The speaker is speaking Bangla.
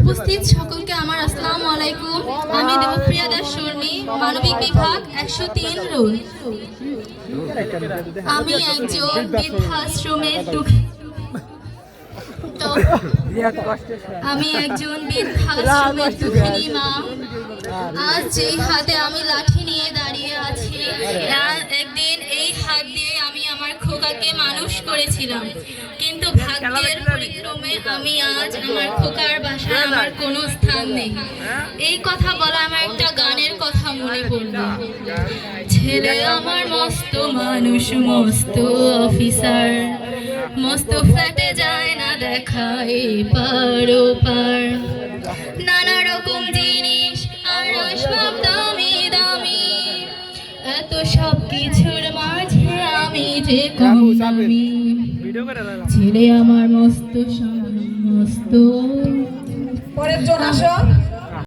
উপস্থিত সকলকে আমার আসসালামু আলাইকুম। আমি দেবপ্রিয়া দাস শর্মী, মানবিক বিভাগ 103 রোল। আমি একজন বৃদ্ধাশ্রমের দুঃখিনী মা। আজ যেই হাতে আমি লাঠি নিয়ে দাঁড়িয়ে আছি, একদিন এই হাত দিয়ে আমি আমার খোকাকে মানুষ করেছিলাম, কিন্তু ভাগ্যের পরিক্রমে আমি আজ আমার খোকার বাসায় আমার কোনো স্থান নেই। এই কথা বলা আমার একটা গানের কথা মনে পড়ল। ছেলে আমার মস্ত মানুষ, মস্ত অফিসার, মস্ত ফ্ল্যাটে যায় না দেখা এপার ওপার, নানা রকম জিনিস আর আসবাব দামি দামি, এত সব কিছুর মাঝে আমি যে কম দামি। ছেলে আমার মস্ত মস্ত। পরের জন আসো।